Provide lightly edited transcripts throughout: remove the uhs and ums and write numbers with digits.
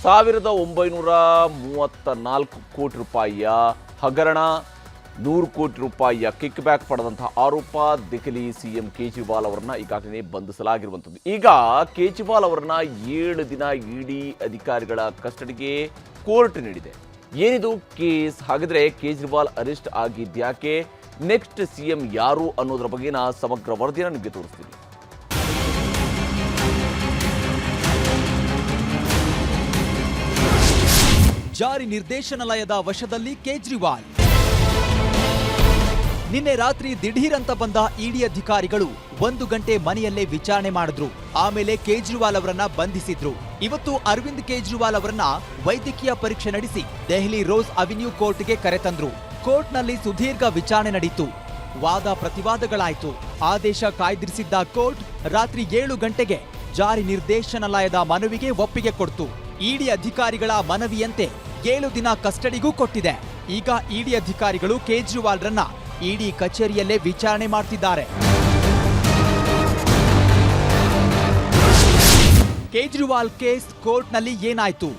1934 ಕೋಟಿ ರೂಪಾಯಿಯ ಹಗರಣ, 100 ಕೋಟಿ ರೂಪಾಯಿಯ ಕಿಕ್ ಬ್ಯಾಕ್ ಪಡೆದಂತಹ ಆರೋಪ ದೆಹಲಿ ಸಿಎಂ ಕೇಜ್ರಿವಾಲ್ ಅವರನ್ನ ಈಗಾಗಲೇ ಬಂಧಿಸಲಾಗಿರುವಂಥದ್ದು. ಈಗ ಕೇಜ್ರಿವಾಲ್ ಅವರನ್ನ 7 ದಿನ ಇಡಿ ಅಧಿಕಾರಿಗಳ ಕಸ್ಟಡಿಗೆ ಕೋರ್ಟ್ ನೀಡಿದೆ. ಏನಿದು ಕೇಸ್? ಹಾಗಿದ್ರೆ ಕೇಜ್ರಿವಾಲ್ ಅರೆಸ್ಟ್ ಆಗಿದ್ಯಾಕೆ? ನೆಕ್ಸ್ಟ್ ಸಿಎಂ ಯಾರು ಅನ್ನೋದ್ರ ಬಗ್ಗೆನ ಸಮಗ್ರ ವರದಿಯನ್ನು ನಿಮಗೆ ತೋರಿಸ್ತೀನಿ. ಜಾರಿ ನಿರ್ದೇಶನಾಲಯದ ವಶದಲ್ಲಿ ಕೇಜ್ರಿವಾಲ್. ನಿನ್ನೆ ರಾತ್ರಿ ದಿಢೀರಂತ ಬಂದ ಇಡಿ ಅಧಿಕಾರಿಗಳು 1 ಗಂಟೆ ಮನೆಯಲ್ಲೇ ವಿಚಾರಣೆ ಮಾಡಿದ್ರು. ಆಮೇಲೆ ಕೇಜ್ರಿವಾಲ್ ಅವರನ್ನ ಬಂಧಿಸಿದ್ರು. ಇವತ್ತು ಅರವಿಂದ್ ಕೇಜ್ರಿವಾಲ್ ಅವರನ್ನ ವೈದ್ಯಕೀಯ ಪರೀಕ್ಷೆ ನಡೆಸಿ ದೆಹಲಿ ರೋಸ್ ಅವೆನ್ಯೂ ಕೋರ್ಟ್ಗೆ ಕರೆತಂದ್ರು. ಕೋರ್ಟ್ನಲ್ಲಿ ಸುದೀರ್ಘ ವಿಚಾರಣೆ ನಡೆಯಿತು. ವಾದ ಪ್ರತಿವಾದಗಳಾಯಿತು. ಆದೇಶ ಕಾಯ್ದಿರಿಸಿದ್ದ ಕೋರ್ಟ್ ರಾತ್ರಿ 7 ಗಂಟೆಗೆ ಜಾರಿ ನಿರ್ದೇಶನಾಲಯದ ಮನವಿಗೆ ಒಪ್ಪಿಗೆ ಕೊಡ್ತು. ಇಡಿ ಅಧಿಕಾರಿಗಳ ಮನವಿಯಂತೆ 7 ದಿನ ಕಸ್ಟಡಿಗೂ ಕೊಟ್ಟಿದೆ. ಈಗ ಇಡಿ ಅಧಿಕಾರಿಗಳು ಕೇಜ್ರಿವಾಲ್ರನ್ನ ಇಡಿ ಕಚೇರಿಯಲ್ಲೇ ವಿಚಾರಣೆ ಮಾಡ್ತಿದ್ದಾರೆ. ಕೇಜ್ರಿವಾಲ್ ಕೇಸ್ ಕೋರ್ಟ್ನಲ್ಲಿ ಏನಾಯ್ತು?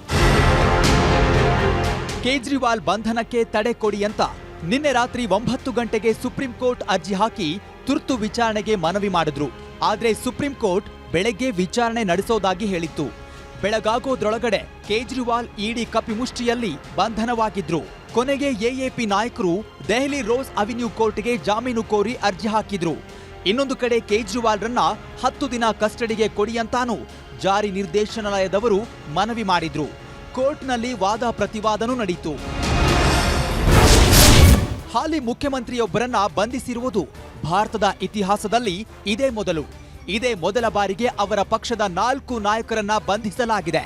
ಕೇಜ್ರಿವಾಲ್ ಬಂಧನಕ್ಕೆ ತಡೆ ಕೊಡಿ ಅಂತ ನಿನ್ನೆ ರಾತ್ರಿ 9 ಗಂಟೆಗೆ ಸುಪ್ರೀಂ ಕೋರ್ಟ್ ಅರ್ಜಿ ಹಾಕಿ ತುರ್ತು ವಿಚಾರಣೆಗೆ ಮನವಿ ಮಾಡಿದ್ರು. ಆದ್ರೆ ಸುಪ್ರೀಂ ಕೋರ್ಟ್ ಬೆಳಗ್ಗೆ ವಿಚಾರಣೆ ನಡೆಸೋದಾಗಿ ಹೇಳಿತ್ತು. ಬೆಳಗಾಗೋದ್ರೊಳಗಡೆ ಕೇಜ್ರಿವಾಲ್ ಇಡಿ ಕಪಿಮುಷ್ಟಿಯಲ್ಲಿ ಬಂಧನವಾಗಿದ್ರು. ಕೊನೆಗೆ ಎಎಪಿ ನಾಯಕರು ದೆಹಲಿ ರೋಸ್ ಅವೆನ್ಯೂ ಕೋರ್ಟ್ಗೆ ಜಾಮೀನು ಕೋರಿ ಅರ್ಜಿ ಹಾಕಿದ್ರು. ಇನ್ನೊಂದು ಕಡೆ ಕೇಜ್ರಿವಾಲ್ರನ್ನ 10 ದಿನ ಕಸ್ಟಡಿಗೆ ಕೊಡಿ ಅಂತಾನೂ ಜಾರಿ ನಿರ್ದೇಶನಾಲಯದವರು ಮನವಿ ಮಾಡಿದ್ರು. ಕೋರ್ಟ್ನಲ್ಲಿ ವಾದ ಪ್ರತಿವಾದನೂ ನಡೆಯಿತು. ಹಾಲಿ ಮುಖ್ಯಮಂತ್ರಿಯೊಬ್ಬರನ್ನ ಬಂಧಿಸಿರುವುದು ಭಾರತದ ಇತಿಹಾಸದಲ್ಲಿ ಇದೇ ಮೊದಲ ಬಾರಿಗೆ ಅವರ ಪಕ್ಷದ 4 ನಾಯಕರನ್ನ ಬಂಧಿಸಲಾಗಿದೆ.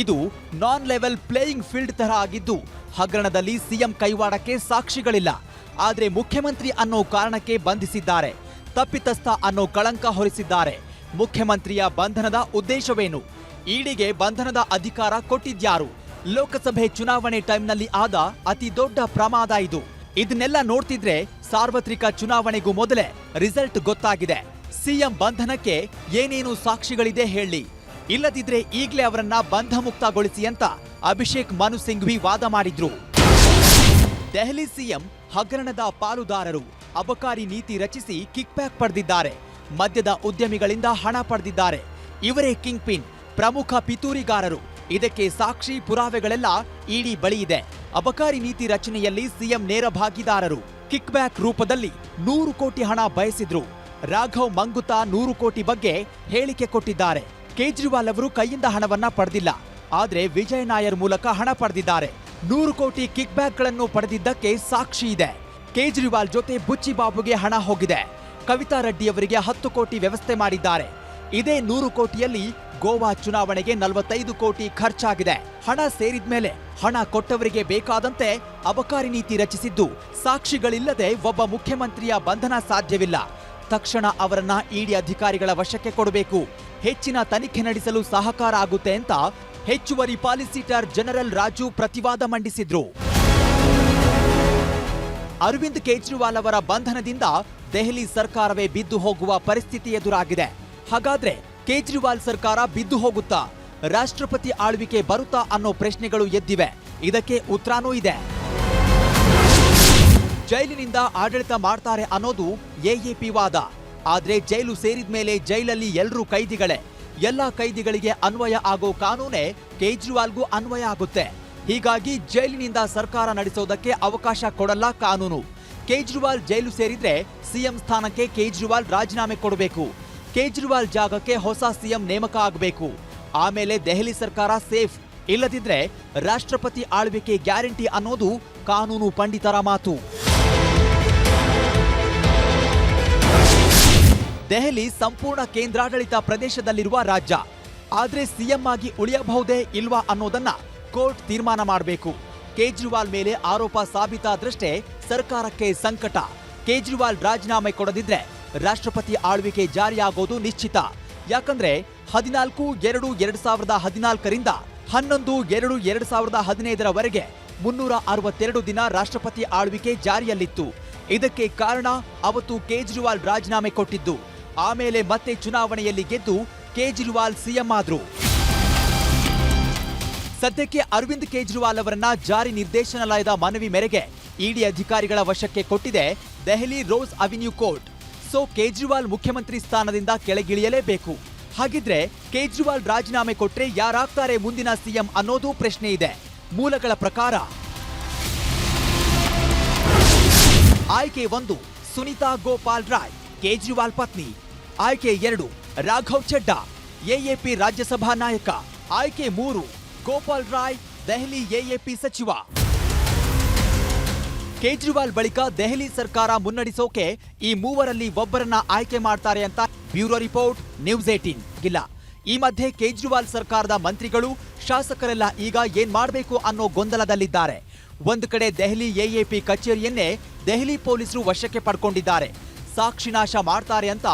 ಇದು ನಾನ್ ಲೆವೆಲ್ ಪ್ಲೇಯಿಂಗ್ ಫೀಲ್ಡ್ ತರ ಆಗಿದ್ದು, ಹಗರಣದಲ್ಲಿ ಸಿಎಂ ಕೈವಾಡಕ್ಕೆ ಸಾಕ್ಷಿಗಳಿಲ್ಲ. ಆದ್ರೆ ಮುಖ್ಯಮಂತ್ರಿ ಅನ್ನೋ ಕಾರಣಕ್ಕೆ ಬಂಧಿಸಿದ್ದಾರೆ. ತಪ್ಪಿತಸ್ಥ ಅನ್ನೋ ಕಳಂಕ ಹೊರಿಸಿದ್ದಾರೆ. ಮುಖ್ಯಮಂತ್ರಿಯ ಬಂಧನದ ಉದ್ದೇಶವೇನು? ಇಡಿಗೆ ಬಂಧನದ ಅಧಿಕಾರ ಕೊಟ್ಟಿದ್ಯಾರು? ಲೋಕಸಭೆ ಚುನಾವಣೆ ಟೈಮ್ನಲ್ಲಿ ಆದ ಅತಿ ದೊಡ್ಡ ಪ್ರಮಾದ ಇದು. ಇದನ್ನೆಲ್ಲ ನೋಡ್ತಿದ್ರೆ ಸಾರ್ವತ್ರಿಕ ಚುನಾವಣೆಗೂ ಮೊದಲೇ ರಿಸಲ್ಟ್ ಗೊತ್ತಾಗಿದೆ. ಸಿಎಂ ಬಂಧನಕ್ಕೆ ಏನೇನು ಸಾಕ್ಷಿಗಳಿದೆ ಹೇಳಿ, ಇಲ್ಲದಿದ್ರೆ ಈಗಲೇ ಅವರನ್ನ ಬಂಧ ಮುಕ್ತಗೊಳಿಸಿ ಅಂತ ಅಭಿಷೇಕ್ ಮನು ಸಿಂಘ್ವಿ ವಾದ ಮಾಡಿದ್ರು. ದೆಹಲಿ ಸಿಎಂ ಹಗರಣದ ಪಾಲುದಾರರು. ಅಬಕಾರಿ ನೀತಿ ರಚಿಸಿ ಕಿಕ್ ಬ್ಯಾಕ್ ಪಡೆದಿದ್ದಾರೆ. ಮದ್ಯದ ಉದ್ಯಮಿಗಳಿಂದ ಹಣ ಪಡೆದಿದ್ದಾರೆ. ಇವರೇ ಕಿಂಗ್ ಪಿನ್, ಪ್ರಮುಖ ಪಿತೂರಿಗಾರರು. ಇದಕ್ಕೆ ಸಾಕ್ಷಿ ಪುರಾವೆಗಳೆಲ್ಲ ಇಡಿ ಬಳಿ ಇದೆ. ಅಬಕಾರಿ ನೀತಿ ರಚನೆಯಲ್ಲಿ ಸಿಎಂ ನೇರ ಭಾಗಿದಾರರು. ಕಿಕ್ ಬ್ಯಾಕ್ ರೂಪದಲ್ಲಿ 100 ಕೋಟಿ ಹಣ ಬಯಸಿದ್ರು. ರಾಘವ್ ಮಂಗುತಾ 100 ಕೋಟಿ ಬಗ್ಗೆ ಹೇಳಿಕೆ ಕೊಟ್ಟಿದ್ದಾರೆ. ಕೇಜ್ರಿವಾಲ್ ಅವರು ಕೈಯಿಂದ ಹಣವನ್ನ ಪಡೆದಿಲ್ಲ, ಆದ್ರೆ ವಿಜಯ್ ನಾಯರ್ ಮೂಲಕ ಹಣ ಪಡೆದಿದ್ದಾರೆ. 100 ಕೋಟಿ ಕಿಕ್ ಬ್ಯಾಕ್ಗಳನ್ನು ಪಡೆದಿದ್ದಕ್ಕೆ ಸಾಕ್ಷಿ ಇದೆ. ಕೇಜ್ರಿವಾಲ್ ಜೊತೆ ಬುಚ್ಚಿ ಬಾಬುಗೆ ಹಣ ಹೋಗಿದೆ. ಕವಿತಾ ರೆಡ್ಡಿಯವರಿಗೆ 10 ಕೋಟಿ ವ್ಯವಸ್ಥೆ ಮಾಡಿದ್ದಾರೆ. ಇದೇ 100 ಕೋಟಿಯಲ್ಲಿ ಗೋವಾ ಚುನಾವಣೆಗೆ 45 ಕೋಟಿ ಖರ್ಚಾಗಿದೆ. ಹಣ ಸೇರಿದ್ಮೇಲೆ ಹಣ ಕೊಟ್ಟವರಿಗೆ ಬೇಕಾದಂತೆ ಅಬಕಾರಿ ನೀತಿ ರಚಿಸಿದ್ದು ಸಾಕ್ಷಿಗಳಿಲ್ಲದೆ ಒಬ್ಬ ಮುಖ್ಯಮಂತ್ರಿಯ ಬಂಧನ ಸಾಧ್ಯವಿಲ್ಲ. ತಕ್ಷಣ ಅವರನ್ನ ಇಡಿ ಅಧಿಕಾರಿಗಳ ವಶಕ್ಕೆ ಕೊಡಬೇಕು. ಹೆಚ್ಚಿನ ತನಿಖೆ ನಡೆಸಲು ಸಹಕಾರ ಆಗುತ್ತೆ ಅಂತ ಹೆಚ್ಚುವರಿ ಪಾಲಿಸಿಟರ್ ಜನರಲ್ ರಾಜು ಪ್ರತಿವಾದ ಮಂಡಿಸಿದ್ರು. ಅರವಿಂದ್ ಕೇಜ್ರಿವಾಲ್ ಅವರ ಬಂಧನದಿಂದ ದೆಹಲಿ ಸರ್ಕಾರವೇ ಬಿದ್ದು ಹೋಗುವ ಪರಿಸ್ಥಿತಿ ಎದುರಾಗಿದೆ. ಹಾಗಾದ್ರೆ ಕೇಜ್ರಿವಾಲ್ ಸರ್ಕಾರ ಬಿದ್ದು ಹೋಗುತ್ತಾ? ರಾಷ್ಟ್ರಪತಿ ಆಳ್ವಿಕೆ ಬರುತ್ತಾ ಅನ್ನೋ ಪ್ರಶ್ನೆಗಳು ಎದ್ದಿವೆ. ಇದಕ್ಕೆ ಉತ್ತರನೂ ಇದೆ. ಜೈಲಿನಿಂದ ಆಡಳಿತ ಮಾಡ್ತಾರೆ ಅನ್ನೋದು ಎಎಪಿ ವಾದ. ಆದ್ರೆ ಜೈಲು ಸೇರಿದ್ಮೇಲೆ ಜೈಲಲ್ಲಿ ಎಲ್ಲರೂ ಕೈದಿಗಳೇ. ಎಲ್ಲಾ ಕೈದಿಗಳಿಗೆ ಅನ್ವಯ ಆಗೋ ಕಾನೂನೇ ಕೇಜ್ರಿವಾಲ್ಗೂ ಅನ್ವಯ ಆಗುತ್ತೆ. ಹೀಗಾಗಿ ಜೈಲಿನಿಂದ ಸರ್ಕಾರ ನಡೆಸೋದಕ್ಕೆ ಅವಕಾಶ ಕೊಡಲ್ಲ ಕಾನೂನು. ಕೇಜ್ರಿವಾಲ್ ಜೈಲು ಸೇರಿದ್ರೆ ಸಿಎಂ ಸ್ಥಾನಕ್ಕೆ ಕೇಜ್ರಿವಾಲ್ ರಾಜೀನಾಮೆ ಕೊಡಬೇಕು. ಕೇಜ್ರಿವಾಲ್ ಜಾಗಕ್ಕೆ ಹೊಸ ಸಿಎಂ ನೇಮಕ ಆಗಬೇಕು. ಆಮೇಲೆ ದೆಹಲಿ ಸರ್ಕಾರ ಸೇಫ್. ಇಲ್ಲದಿದ್ರೆ ರಾಷ್ಟ್ರಪತಿ ಆಳ್ವಿಕೆ ಗ್ಯಾರಂಟಿ ಅನ್ನೋದು ಕಾನೂನು ಪಂಡಿತರ ಮಾತು. ದೆಹಲಿ ಸಂಪೂರ್ಣ ಕೇಂದ್ರಾಡಳಿತ ಪ್ರದೇಶದಲ್ಲಿರುವ ರಾಜ್ಯ. ಆದ್ರೆ ಸಿಎಂ ಆಗಿ ಉಳಿಯಬಹುದೇ ಇಲ್ವಾ ಅನ್ನೋದನ್ನ ಕೋರ್ಟ್ ತೀರ್ಮಾನ ಮಾಡಬೇಕು. ಕೇಜ್ರಿವಾಲ್ ಮೇಲೆ ಆರೋಪ ಸಾಬೀತಾದ್ರಷ್ಟೇ ಸರ್ಕಾರಕ್ಕೆ ಸಂಕಟ. ಕೇಜ್ರಿವಾಲ್ ರಾಜೀನಾಮೆ ಕೊಡದಿದ್ರೆ ರಾಷ್ಟ್ರಪತಿ ಆಳ್ವಿಕೆ ಜಾರಿಯಾಗೋದು ನಿಶ್ಚಿತ. ಯಾಕಂದ್ರೆ 14/2/2014ರಿಂದ 11/2/2015ರವರೆಗೆ 362 ದಿನ ರಾಷ್ಟ್ರಪತಿ ಆಳ್ವಿಕೆ ಜಾರಿಯಲ್ಲಿತ್ತು. ಇದಕ್ಕೆ ಕಾರಣ ಅವತ್ತು ಕೇಜ್ರಿವಾಲ್ ರಾಜೀನಾಮೆ ಕೊಟ್ಟಿದ್ದು. ಆಮೇಲೆ ಮತ್ತೆ ಚುನಾವಣೆಯಲ್ಲಿ ಗೆದ್ದು ಕೇಜ್ರಿವಾಲ್ ಸಿಎಂ ಆದ್ರು. ಸದ್ಯಕ್ಕೆ ಅರವಿಂದ್ ಕೇಜ್ರಿವಾಲ್ ಅವರನ್ನ ಜಾರಿ ನಿರ್ದೇಶನಾಲಯದ ಮನವಿ ಮೇರೆಗೆ ಇಡಿ ಅಧಿಕಾರಿಗಳ ವಶಕ್ಕೆ ಕೊಟ್ಟಿದೆ Delhi rose avenue court. So Kejriwal ಮುಖ್ಯಮಂತ್ರಿ ಸ್ಥಾನದಿಂದ ಕೆಳಗಿಳಿಯಲೇಬೇಕು. ಹಾಗಿದ್ರೆ ಕೇಜ್ರಿವಾಲ್ ರಾಜೀನಾಮೆ ಕೊಟ್ರೆ ಯಾರಾಗ್ತಾರೆ ಮುಂದಿನ ಸಿಎಂ ಅನ್ನೋದು ಪ್ರಶ್ನೆ ಇದೆ. ಮೂಲಗಳ ಪ್ರಕಾರ ಆಯ್ಕೆ 1 ಸುನಿತಾ ಗೋಪಾಲ್ ರಾಯ್, ಕೇಜ್ರಿವಾಲ್ ಪತ್ನಿ. ಆಯ್ಕೆ 2 ರಾಘವ್ ಚಡ್ಡಾ, ಎಎಪಿ ರಾಜ್ಯಸಭಾ ನಾಯಕ. ಆಯ್ಕೆ 3 ಗೋಪಾಲ್ ರಾಯ್, ದೆಹಲಿ ಎಎಪಿ ಸಚಿವ. ಕೇಜ್ರಿವಾಲ್ ಬಳಿಕ ದೆಹಲಿ ಸರ್ಕಾರ ಮುನ್ನಡೆಸೋಕೆ ಈ ಮೂವರಲ್ಲಿ ಒಬ್ಬರನ್ನ ಆಯ್ಕೆ ಮಾಡ್ತಾರೆ ಅಂತ ಬ್ಯೂರೋ ರಿಪೋರ್ಟ್, ನ್ಯೂಸ್ 18. ಇಲ್ಲ, ಈ ಮಧ್ಯೆ ಕೇಜ್ರಿವಾಲ್ ಸರ್ಕಾರದ ಮಂತ್ರಿಗಳು, ಶಾಸಕರೆಲ್ಲ ಈಗ ಏನ್ ಮಾಡಬೇಕು ಅನ್ನೋ ಗೊಂದಲದಲ್ಲಿದ್ದಾರೆ. ಒಂದು ಕಡೆ ದೆಹಲಿ ಎಎಪಿ ಕಚೇರಿಯನ್ನೇ ದೆಹಲಿ ಪೊಲೀಸರು ವಶಕ್ಕೆ ಪಡ್ಕೊಂಡಿದ್ದಾರೆ. ಸಾಕ್ಷಿನಾಶ ಮಾಡ್ತಾರೆ ಅಂತ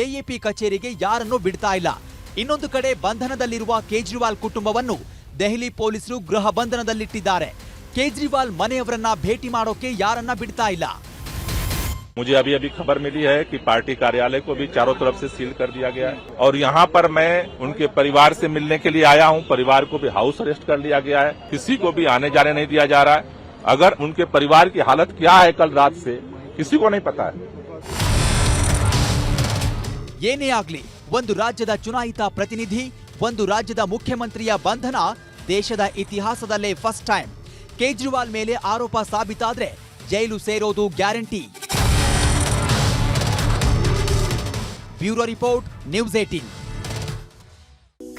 ಎಎಪಿ ಕಚೇರಿಗೆ ಯಾರನ್ನೂ ಬಿಡ್ತಾ ಇಲ್ಲ. ಇನ್ನೊಂದು ಕಡೆ ಬಂಧನದಲ್ಲಿರುವ ಕೇಜ್ರಿವಾಲ್ ಕುಟುಂಬವನ್ನು ದೆಹಲಿ ಪೊಲೀಸರು ಗೃಹ ಬಂಧನದಲ್ಲಿಟ್ಟಿದ್ದಾರೆ. ಕೇಜ್ರಿವಾಲ್ ಮನೆಯವರನ್ನ ಭೇಟಿ ಮಾಡೋಕೆ ಯಾರನ್ನ ಬಿಡ್ತಾ ಇಲ್ಲ. मुझे अभी अभी खबर मिली है कि पार्टी कार्यालय को भी चारों तरफ से सील कर दिया गया है और यहाँ पर मैं उनके परिवार से मिलने के लिए आया हूँ. परिवार को भी हाउस अरेस्ट कर लिया गया है. किसी को भी आने जाने नहीं दिया जा रहा है. अगर उनके परिवार की हालत क्या है कल रात से किसी को नहीं पता है. ಏನೇ ಆಗ್ಲಿ, ಒಂದು ರಾಜ್ಯದ ಚುನಾಯಿತ ಪ್ರತಿನಿಧಿ, ಒಂದು ರಾಜ್ಯದ ಮುಖ್ಯಮಂತ್ರಿಯ ಬಂಧನ ದೇಶದ ಇತಿಹಾಸದಲ್ಲೇ ಫಸ್ಟ್ ಟೈಮ್. ಕೇಜ್ರಿವಾಲ್ ಮೇಲೆ ಆರೋಪ ಸಾಬೀತಾದ್ರೆ ಜೈಲು ಸೇರೋದು ಗ್ಯಾರಂಟಿ. Bureau report, news 18.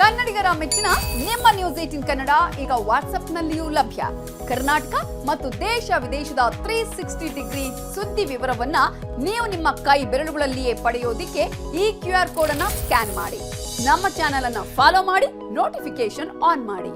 ಕನ್ನಡಿಗರ ಮೆಚ್ಚಿನ ನಿಮ್ಮ ನ್ಯೂಸ್ 18 ಕನ್ನಡ ಈಗ ವಾಟ್ಸ್ಆಪ್ನಲ್ಲಿಯೂ ಲಭ್ಯ. ಕರ್ನಾಟಕ ಮತ್ತು ದೇಶ ವಿದೇಶದ 360 ಡಿಗ್ರಿ ಸುದ್ದಿ ವಿವರವನ್ನ ನೀವು ನಿಮ್ಮ ಕೈ ಬೆರಳುಗಳಲ್ಲಿಯೇ ಪಡೆಯೋದಿಕ್ಕೆ ಈ QR ಕೋಡ್ ಅನ್ನ ಸ್ಕ್ಯಾನ್ ಮಾಡಿ. ನಮ್ಮ ಚಾನೆಲ್ ಅನ್ನ ಫಾಲೋ ಮಾಡಿ, ನೋಟಿಫಿಕೇಶನ್ ಆನ್ ಮಾಡಿ.